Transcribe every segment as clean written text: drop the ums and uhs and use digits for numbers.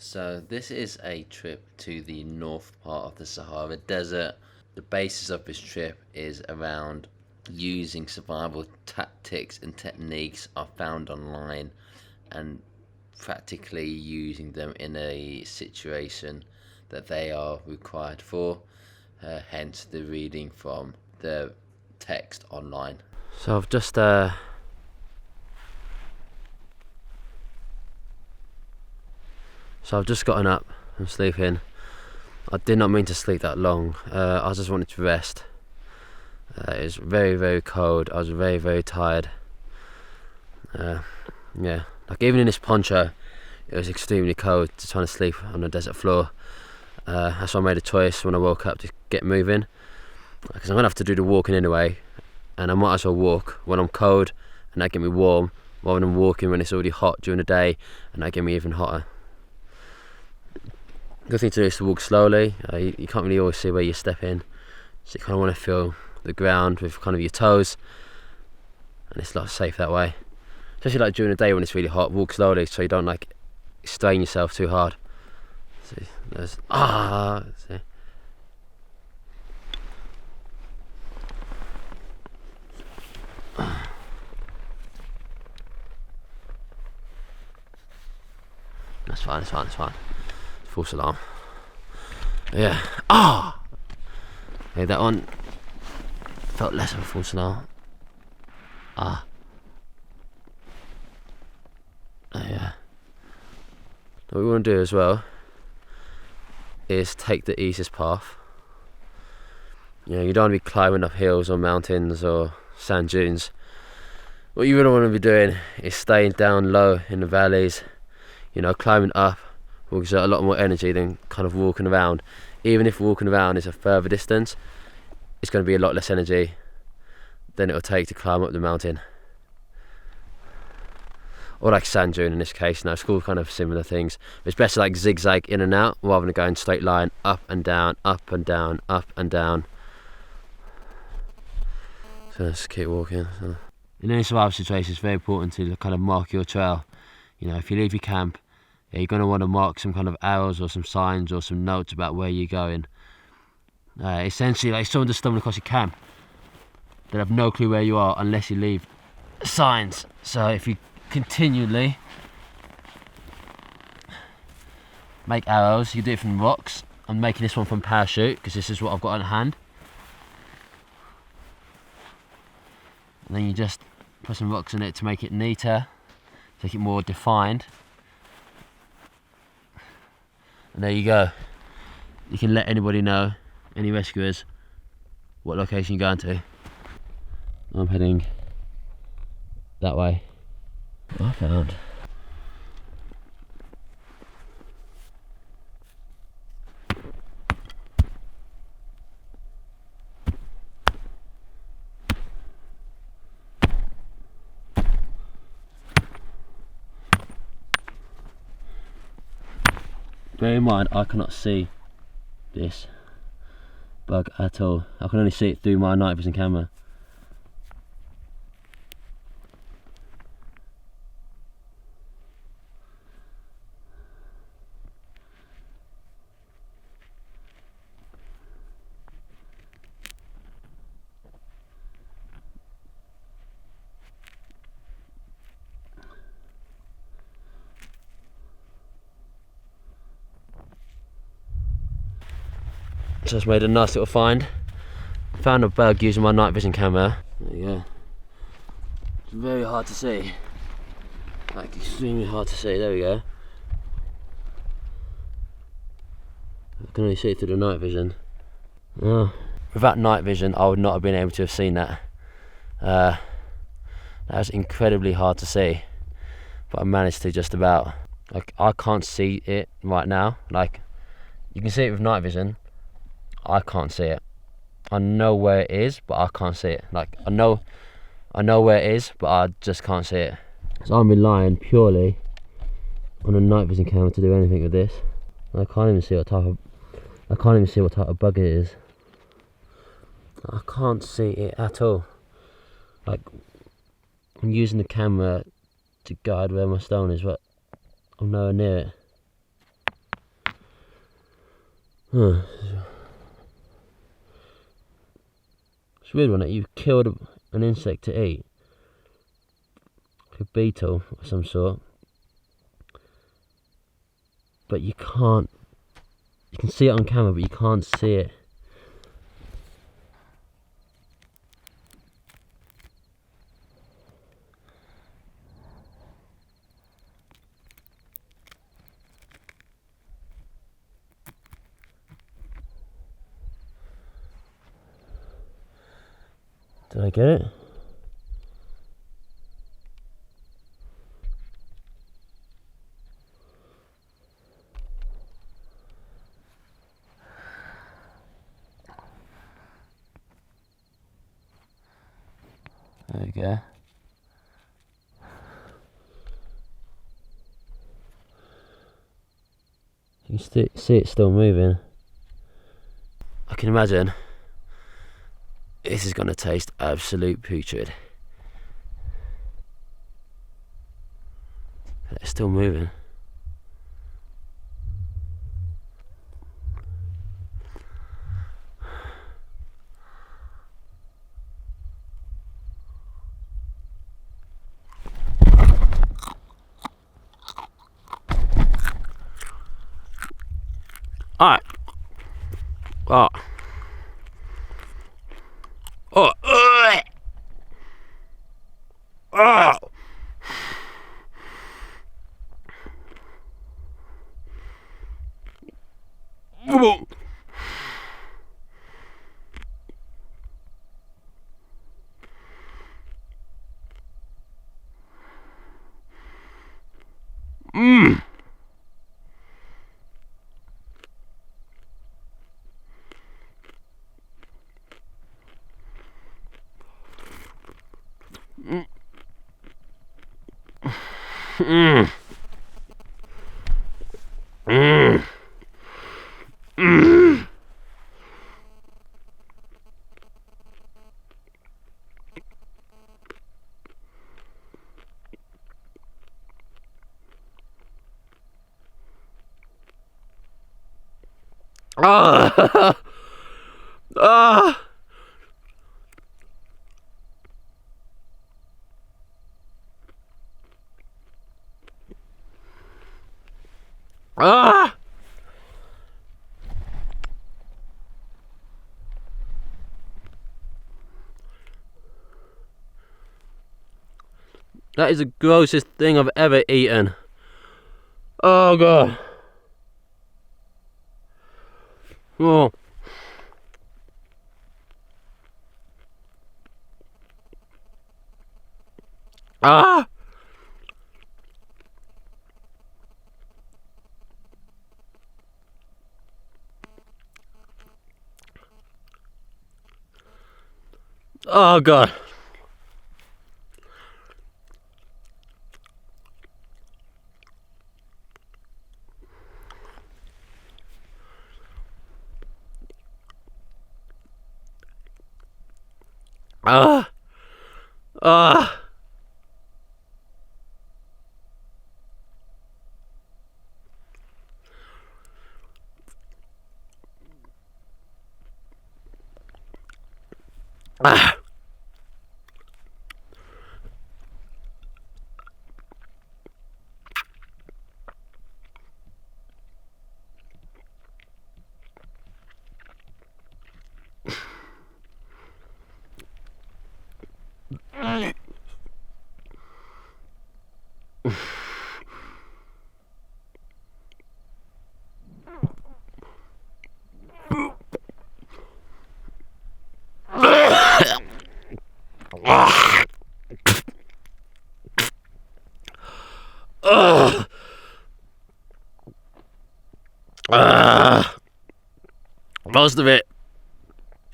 So this is a trip to the north part of the Sahara Desert. The basis of this trip is around using survival tactics and techniques are found online and practically using them in a situation that they are required for, hence the reading from the text online. So I've just gotten up and sleeping. I did not mean to sleep that long. I just wanted to rest. It was very, very cold. I was very, very tired. Yeah, like even in this poncho, it was extremely cold to trying to sleep on the desert floor. That's why I made a choice when I woke up to get moving, because I'm gonna have to do the walking anyway, and I might as well walk when I'm cold and that get me warm, rather than walking when it's already hot during the day and that get me even hotter. Good thing to do is to walk slowly. You can't really always see where you're stepping, so you kind of want to feel the ground with kind of your toes, and it's a lot safe that way. Especially like during the day when it's really hot, walk slowly so you don't like strain yourself too hard. See, there's see. That's fine, it's fine, it's fine. False alarm. Yeah. Okay, that one felt less of a false alarm. Yeah. What we want to do as well is take the easiest path. You know, you don't want to be climbing up hills or mountains or sand dunes. What you really want to be doing is staying down low in the valleys. You know, climbing up will exert a lot more energy than kind of walking around. Even if walking around is a further distance, it's going to be a lot less energy than it will take to climb up the mountain. Or like sand dune in this case. Now it's called kind of similar things. But it's better like zigzag in and out rather than going straight line, up and down, up and down, up and down. So let's keep walking. In any survival situation, it's very important to kind of mark your trail. You know, if you leave your camp, you're going to want to mark some kind of arrows or some signs or some notes about where you're going. Essentially, like if someone just stumbled across your camp, they'll have no clue where you are unless you leave signs. So if you continually make arrows, you can do it from rocks. I'm making this one from parachute because this is what I've got on hand. And then you just put some rocks in it to make it neater, make it more defined. And there you go. You can let anybody know, any rescuers, what location you're going to. I'm heading that way. I found. Bear in mind, I cannot see this bug at all. I can only see it through my night vision camera. Just made a nice little find. Found a bug using my night vision camera. There you go. It's very hard to see. Like extremely hard to see. There we go. I can only see it through the night vision. Oh. Without night vision, I would not have been able to have seen that. That was incredibly hard to see, but I managed to just about. Like I can't see it right now. Like you can see it with night vision. I can't see it. I know where it is, but I can't see it. Like I know where it is, but I just can't see it. So I'm relying purely on a night vision camera to do anything with this. I can't even see what type of bug it is. I can't see it at all. Like I'm using the camera to guide where my stone is, but I'm nowhere near it. Huh. It's a weird one that you've killed an insect to eat. Like a beetle of some sort. But you can't. You can see it on camera, but you can't see it. Did I get it? There we go. You can see it still moving. I can imagine this is going to taste absolute putrid. It's still moving. Alright. Oh. Oh. Oh. Mmm. Mm. Mm. Mm. Ah. Ah. Ah. That is the grossest thing I've ever eaten. Oh god. Oh. Ah. Oh god. Ah. Ah. Ah. Most of it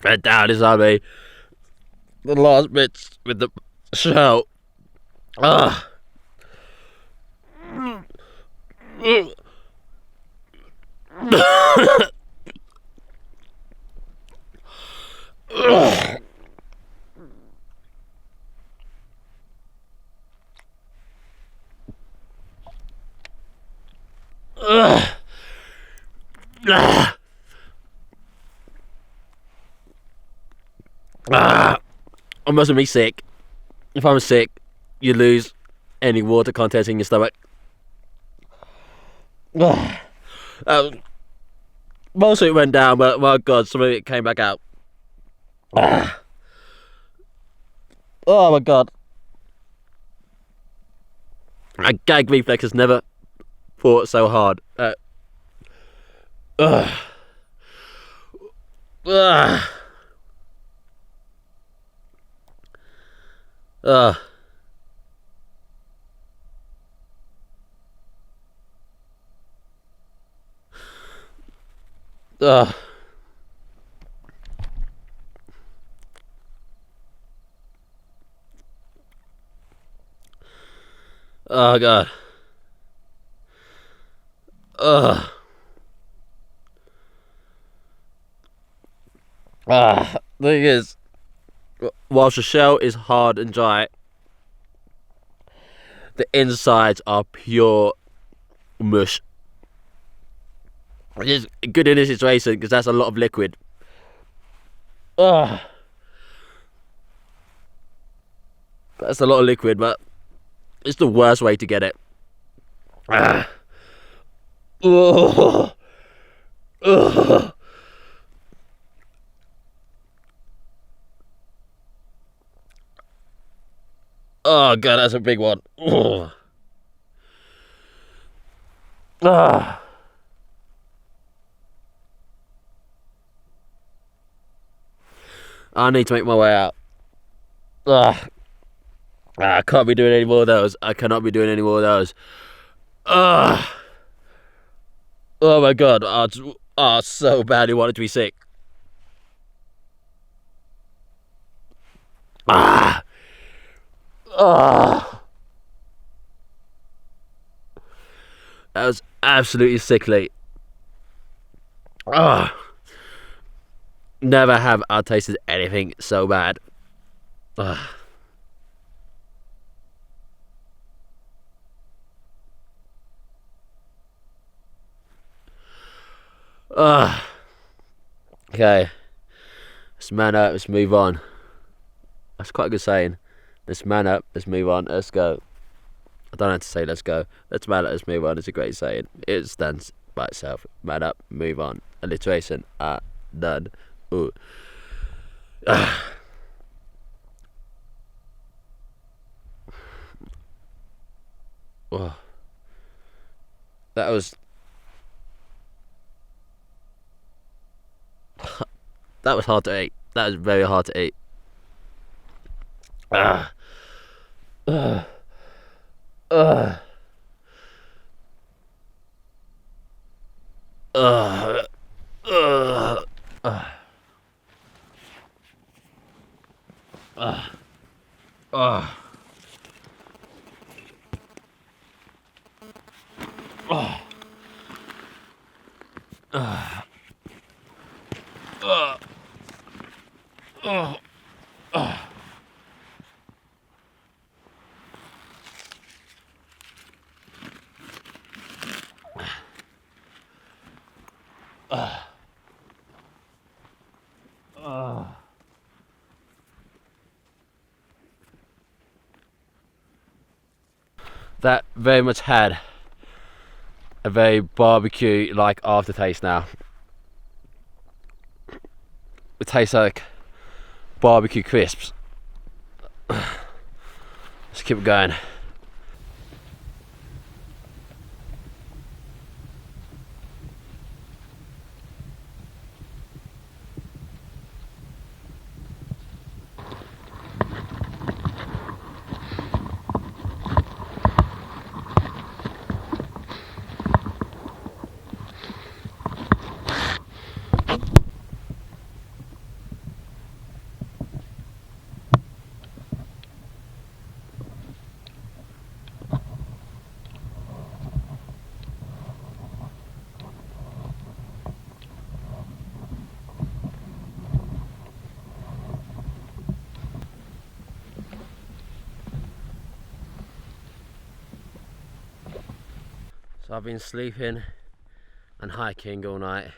went down inside me. The last bits with the shell. I mustn't be sick. If I'm sick, you lose any water content in your stomach. Most of it went down, but my God, some of it came back out. Oh my God. My gag reflex has never fought so hard. Oh God. The thing is, whilst the shell is hard and dry, the insides are pure mush. Which is good in this situation because that's a lot of liquid. That's a lot of liquid, but it's the worst way to get it. Oh God, that's a big one. I need to make my way out. I can't be doing any more of those. I cannot be doing any more of those. Oh my God, I so badly wanted to be sick. That was absolutely sickly. Never have I tasted anything so bad. Okay, let's man up, let's move on. That's quite a good saying. Let's man up, let's move on, let's go. I don't have to say let's go. Let's man up, let's move on. It's a great saying. It stands by itself. Man up, move on. Alliteration. Done. Ooh. Oh. That was hard to eat. That was very hard to eat. That very much had a very barbecue-like aftertaste now. It tastes like barbecue crisps. Let's keep it going. So I've been sleeping and hiking all night,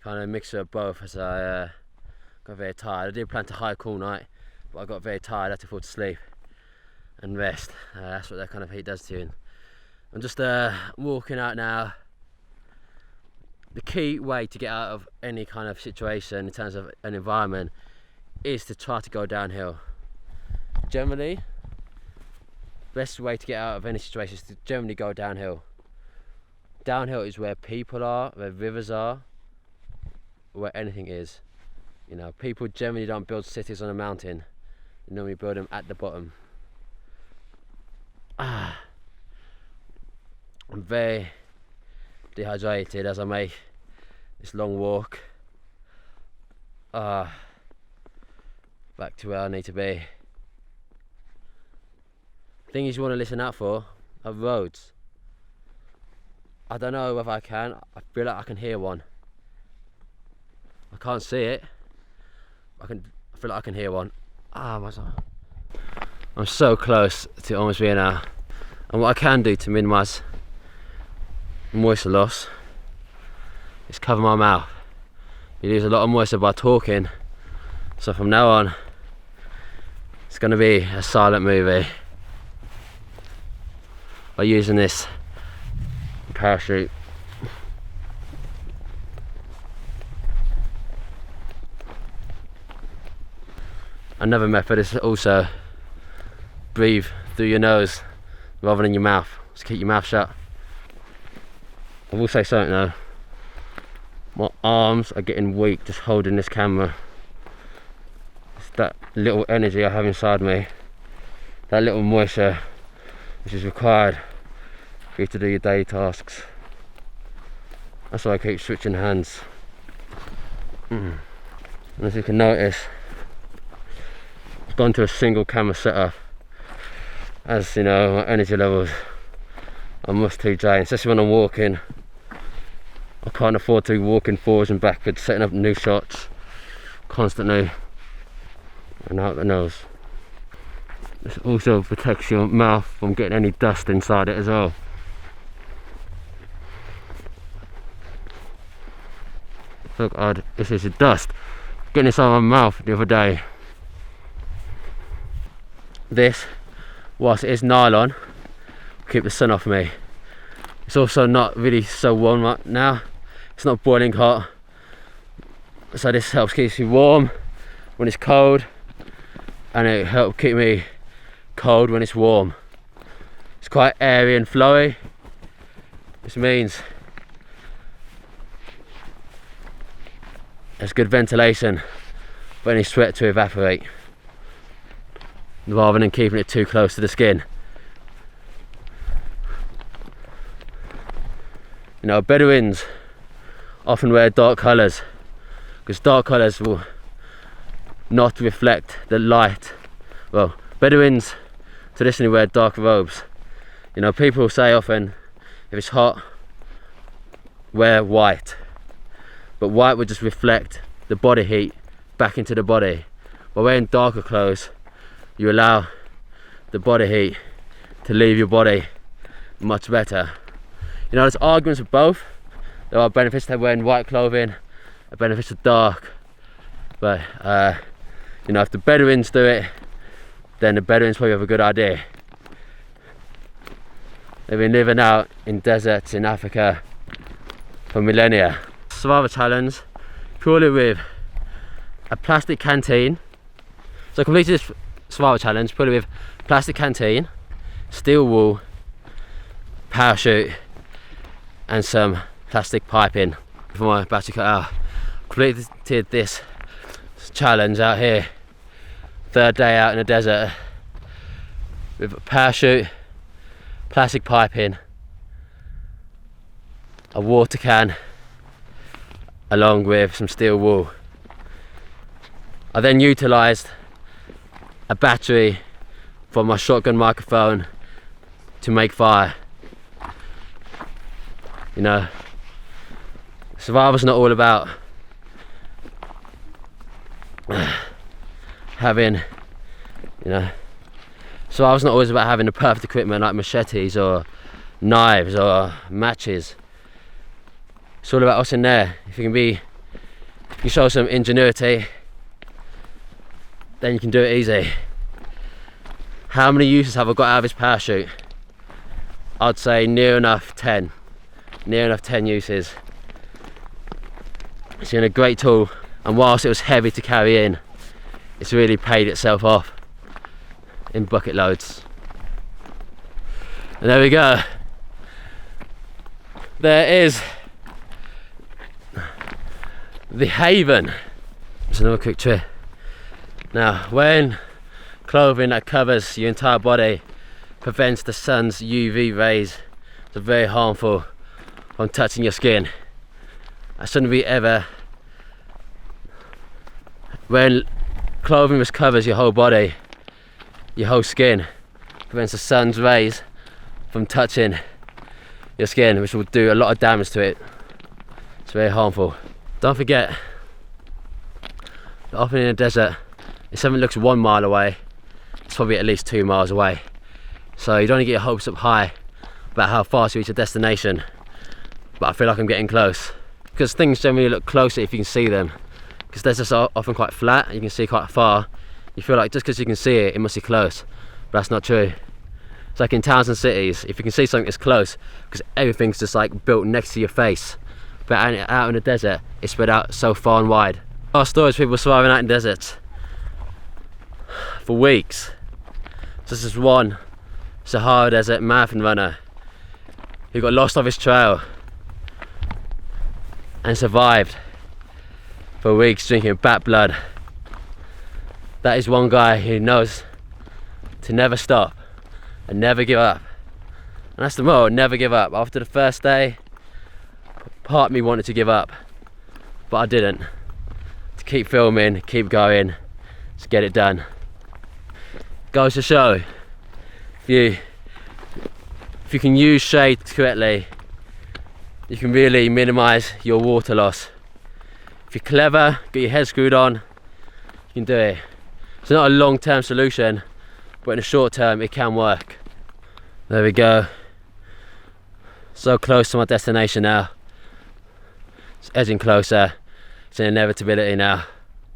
kind of a mixture of both as I got very tired. I did plan to hike all night, but I got very tired. I had to fall to sleep and rest. That's what that kind of heat does to you. I'm just walking out now. The key way to get out of any kind of situation in terms of an environment is to try to go downhill. Generally, best way to get out of any situation is to generally go downhill. Downhill is where people are, where rivers are, where anything is. You know, people generally don't build cities on a mountain. They normally build them at the bottom. I'm very dehydrated as I make this long walk back to where I need to be. Things you want to listen out for are roads. I don't know whether I can. I feel like I can hear one. I can't see it. I feel like I can hear one. I'm so close to almost being out. And what I can do to minimise moisture loss is cover my mouth. You lose a lot of moisture by talking, so from now on it's going to be a silent movie by using this parachute. Another method is to also breathe through your nose rather than your mouth. Just keep your mouth shut. I will say something though. My arms are getting weak just holding this camera. It's that little energy I have inside me, that little moisture which is required for you to do your daily tasks. That's why I keep switching hands. And as you can notice, I've gone to a single camera setup. As you know, my energy levels are much too drained, especially when I'm walking. I can't afford to be walking forwards and backwards, setting up new shots constantly and out the nose. This also protects your mouth from getting any dust inside it as well. Look, this is the dust getting inside my mouth the other day. This, whilst it is nylon, will keep the sun off me. It's also not really so warm right now. It's not boiling hot, so this helps keep me warm when it's cold, and it helps keep me cold when it's warm. It's quite airy and flowy, which means there's good ventilation for any sweat to evaporate, rather than keeping it too close to the skin. You know, Bedouins often wear dark colours because dark colours will not reflect the light. Well, Bedouins traditionally wear dark robes. You know, people say often if it's hot, wear white, but white would just reflect the body heat back into the body. By wearing darker clothes, you allow the body heat to leave your body much better. You know, there's arguments for both. There are benefits to wearing white clothing, benefits of dark, but you know, if the Bedouins do it, then the Bedouins probably have a good idea. They've been living out in deserts in Africa for millennia. Survival challenge purely with a plastic canteen. So I completed this survival challenge purely with plastic canteen, steel wool, parachute, and some plastic piping for my battery cut out. Completed this challenge out here, third day out in the desert, with a parachute, plastic piping, a water can, along with some steel wool. I then utilised a battery from my shotgun microphone to make fire. You know, survival's not all about having, you know, survival's not always about having the perfect equipment like machetes or knives or matches. It's all about us in there. If you can show some ingenuity then you can do it easy. How many uses have I got out of this parachute? I'd say near enough 10 uses. It's been a great tool, and whilst it was heavy to carry in, it's really paid itself off in bucket loads. And there we go. There is the haven. Just another quick trip. Now, when clothing that covers your entire body prevents the sun's UV rays, it's very harmful from touching your skin. I shouldn't be ever. When clothing which covers your whole body, your whole skin, prevents the sun's rays from touching your skin, which will do a lot of damage to it. It's very harmful. Don't forget that often in the desert, if something looks 1 mile away, it's probably at least 2 miles away. So you don't want to get your hopes up high about how fast you reach your destination. But I feel like I'm getting close, because things generally look closer if you can see them. Because deserts are often quite flat and you can see quite far. You feel like just because you can see it, it must be close. But that's not true. It's like in towns and cities, if you can see something, it's close because everything's just like built next to your face. But out in the desert, it's spread out so far and wide. Our stories, people surviving out in deserts for weeks. Just this one Sahara desert marathon runner who got lost off his trail and survived for weeks drinking bat blood. That is one guy who knows to never stop and never give up. And that's the motto, never give up. After the first day, part of me wanted to give up, but I didn't. To keep filming, keep going, to get it done. Goes to show, if you can use shade correctly, you can really minimise your water loss. If you're clever, get your head screwed on, you can do it. It's not a long-term solution, but in the short term it can work. There we go. So close to my destination now. It's edging closer. It's an inevitability now.